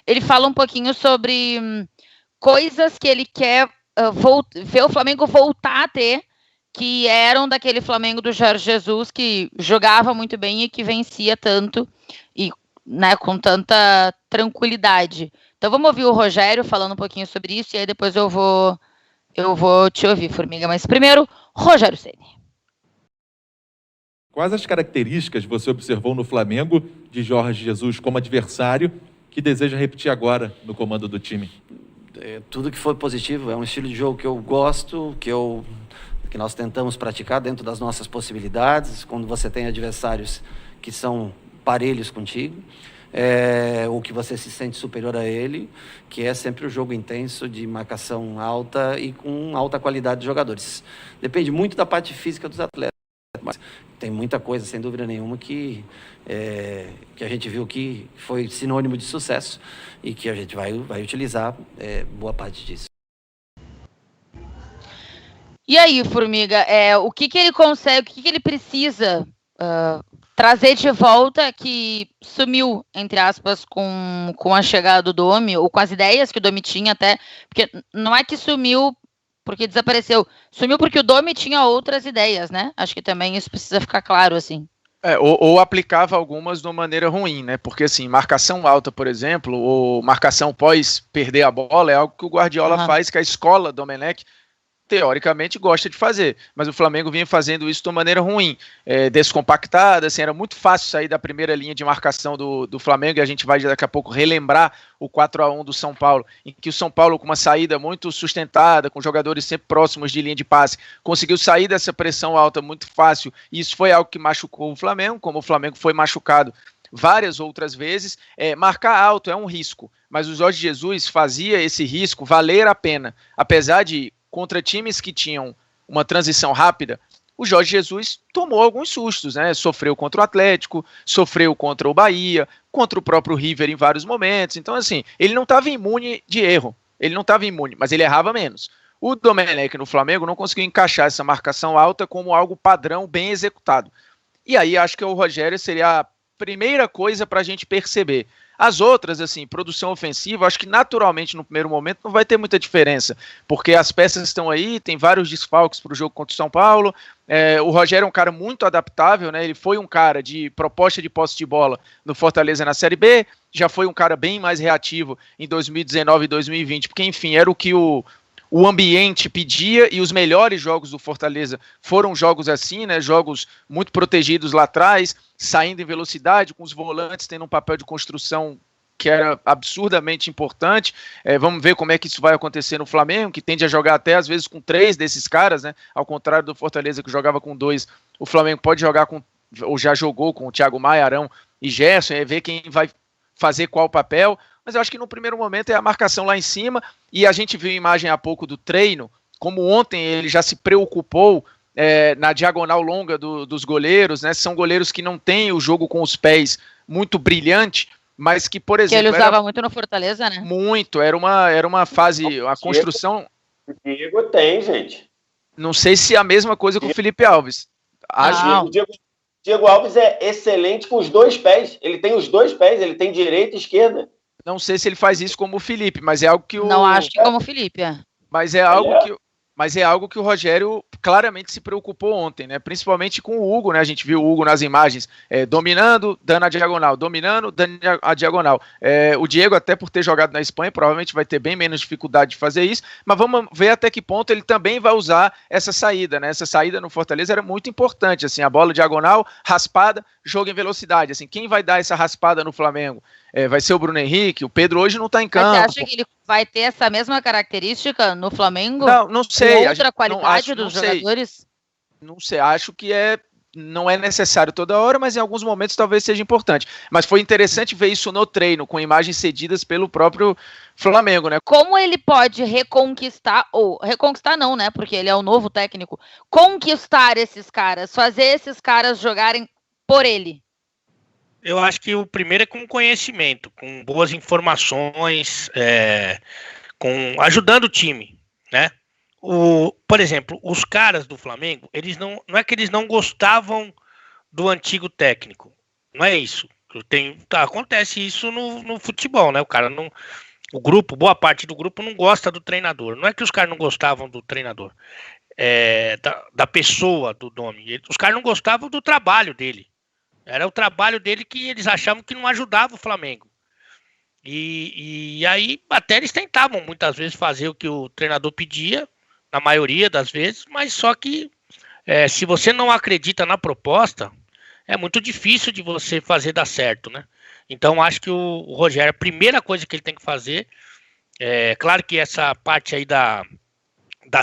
Ele fala um pouquinho sobre coisas que ele quer ver o Flamengo voltar a ter, que eram daquele Flamengo do Jorge Jesus, que jogava muito bem e que vencia tanto, e né, com tanta tranquilidade. Então vamos ouvir o Rogério falando um pouquinho sobre isso, e aí depois eu vou te ouvir, Formiga. Mas primeiro, Rogério Ceni. Quais as características você observou no Flamengo de Jorge Jesus como adversário que deseja repetir agora no comando do time? Tudo que for positivo, é um estilo de jogo que eu gosto, que nós tentamos praticar dentro das nossas possibilidades, quando você tem adversários que são parelhos contigo, ou que você se sente superior a ele, que é sempre o jogo intenso de marcação alta e com alta qualidade de jogadores. Depende muito da parte física dos atletas, mas tem muita coisa, sem dúvida nenhuma, que a gente viu que foi sinônimo de sucesso e que a gente vai utilizar boa parte disso. E aí, Formiga, o que ele consegue, o que ele precisa trazer de volta que sumiu, entre aspas, com a chegada do Domi, ou com as ideias que o Domi tinha até, porque não é que sumiu porque desapareceu, sumiu porque o Domi tinha outras ideias, né? Acho que também isso precisa ficar claro, assim. Ou aplicava algumas de uma maneira ruim, né? Porque, assim, marcação alta, por exemplo, ou marcação pós perder a bola é algo que o Guardiola faz, que a escola Domenech teoricamente gosta de fazer, mas o Flamengo vinha fazendo isso de uma maneira ruim, descompactada, assim, era muito fácil sair da primeira linha de marcação do Flamengo, e a gente vai daqui a pouco relembrar o 4-1 do São Paulo, em que o São Paulo, com uma saída muito sustentada, com jogadores sempre próximos de linha de passe, conseguiu sair dessa pressão alta muito fácil, e isso foi algo que machucou o Flamengo, como o Flamengo foi machucado várias outras vezes. Marcar alto é um risco, mas o Jorge Jesus fazia esse risco valer a pena, apesar de contra times que tinham uma transição rápida, o Jorge Jesus tomou alguns sustos, né? Sofreu contra o Atlético, sofreu contra o Bahia, contra o próprio River em vários momentos. Então, assim, ele não estava imune de erro. Ele não estava imune, mas ele errava menos. O Domenech no Flamengo não conseguiu encaixar essa marcação alta como algo padrão bem executado. E aí acho que o Rogério seria a primeira coisa para a gente perceber. As outras, assim, produção ofensiva, acho que naturalmente no primeiro momento não vai ter muita diferença, porque as peças estão aí, tem vários desfalques para o jogo contra o São Paulo. O Rogério é um cara muito adaptável, né? Ele foi um cara de proposta de posse de bola no Fortaleza na Série B, já foi um cara bem mais reativo em 2019 e 2020, porque, enfim, era o que o ambiente pedia, e os melhores jogos do Fortaleza foram jogos assim, né? Jogos muito protegidos lá atrás, saindo em velocidade, com os volantes tendo um papel de construção que era absurdamente importante. Vamos ver como é que isso vai acontecer no Flamengo, que tende a jogar até às vezes com 3 desses caras, né? Ao contrário do Fortaleza, que jogava com 2, o Flamengo pode jogar com, ou já jogou com o Thiago Maia, Arão e Gerson, ver quem vai fazer qual papel. Mas eu acho que no primeiro momento é a marcação lá em cima, e a gente viu a imagem há pouco do treino, como ontem ele já se preocupou na diagonal longa dos goleiros, né? São goleiros que não têm o jogo com os pés muito brilhante, mas que, por exemplo... Que ele usava muito no Fortaleza, né? Muito, era uma fase, a construção... O Diego tem, gente. Não sei se é a mesma coisa com o Felipe Alves. O Diego Alves é excelente com os 2 pés. Ele tem os 2 pés, ele tem direita e esquerda. Não sei se ele faz isso como o Felipe, mas é algo que o... Não acho que como o Felipe, Mas é algo que o Rogério claramente se preocupou ontem, né? Principalmente com o Hugo, né? A gente viu o Hugo nas imagens dominando, dando a diagonal, dominando, dando a diagonal. O Diego, até por ter jogado na Espanha, provavelmente vai ter bem menos dificuldade de fazer isso, mas vamos ver até que ponto ele também vai usar essa saída, né? Essa saída no Fortaleza era muito importante, assim, a bola diagonal, raspada, jogo em velocidade, assim, quem vai dar essa raspada no Flamengo? Vai ser o Bruno Henrique, o Pedro hoje não está em campo. Mas você acha que ele vai ter essa mesma característica no Flamengo? Não sei. Com outra qualidade dos jogadores? Não sei, acho que não é necessário toda hora, mas em alguns momentos talvez seja importante. Mas foi interessante ver isso no treino, com imagens cedidas pelo próprio Flamengo, né? Como ele pode reconquistar, ou reconquistar não, né? Porque ele é o novo técnico, conquistar esses caras, fazer esses caras jogarem por ele? Eu acho que o primeiro é com conhecimento, com boas informações, ajudando o time, né? Por exemplo, os caras do Flamengo, eles não é que eles não gostavam do antigo técnico, não é isso. Acontece isso no futebol, né? O cara não. O grupo, boa parte do grupo não gosta do treinador. Não é que os caras não gostavam do treinador, da pessoa do Domi. Os caras não gostavam do trabalho dele. Era o trabalho dele que eles achavam que não ajudava o Flamengo. E aí até eles tentavam muitas vezes fazer o que o treinador pedia, na maioria das vezes, mas só que se você não acredita na proposta, é muito difícil de você fazer dar certo, né? Então acho que o Rogério, a primeira coisa que ele tem que fazer, claro que essa parte aí da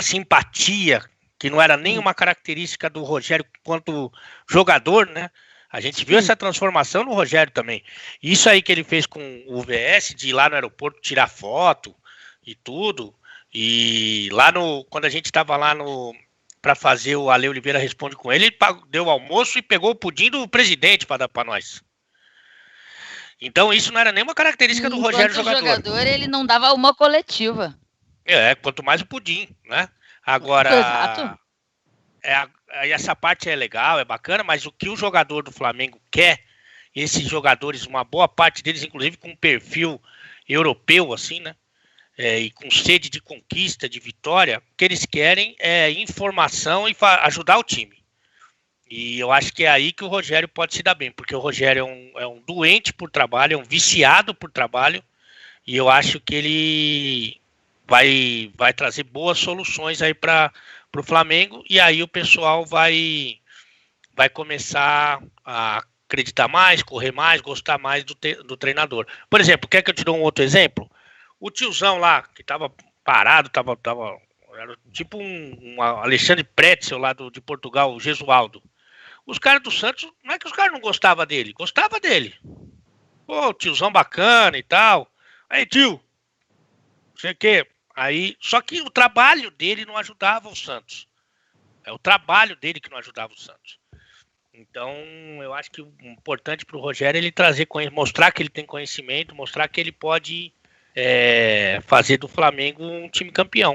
simpatia, que não era nenhuma característica do Rogério quanto jogador, né? A gente viu essa transformação no Rogério também. Isso aí que ele fez com o VS, de ir lá no aeroporto tirar foto e tudo. E lá quando a gente estava lá para fazer o Ale Oliveira Responde com ele deu o almoço e pegou o pudim do presidente para dar para nós. Então isso não era nenhuma característica do Rogério jogador. Ele não dava uma coletiva. Quanto mais o pudim, né? Agora, exato. Essa parte é legal, é bacana, mas o que o jogador do Flamengo quer, esses jogadores, uma boa parte deles, inclusive com um perfil europeu, assim, né? E com sede de conquista, de vitória, o que eles querem é informação e ajudar o time. E eu acho que é aí que o Rogério pode se dar bem, porque o Rogério é um doente por trabalho, é um viciado por trabalho, e eu acho que ele vai trazer boas soluções aí para o Flamengo, e aí o pessoal vai começar a acreditar mais, correr mais, gostar mais do treinador. Por exemplo, quer que eu te dê um outro exemplo? O tiozão lá, que estava parado, era tipo um Alexandre Pretzel lá de Portugal, o Gesualdo. Os caras do Santos, não é que os caras não gostavam dele, gostava dele. Pô, tiozão bacana e tal. Aí, tio, não sei o quê. Aí, só que o trabalho dele não ajudava o Santos. É o trabalho dele que não ajudava o Santos. Então, eu acho que o importante para o Rogério é ele mostrar que ele tem conhecimento, mostrar que ele pode fazer do Flamengo um time campeão.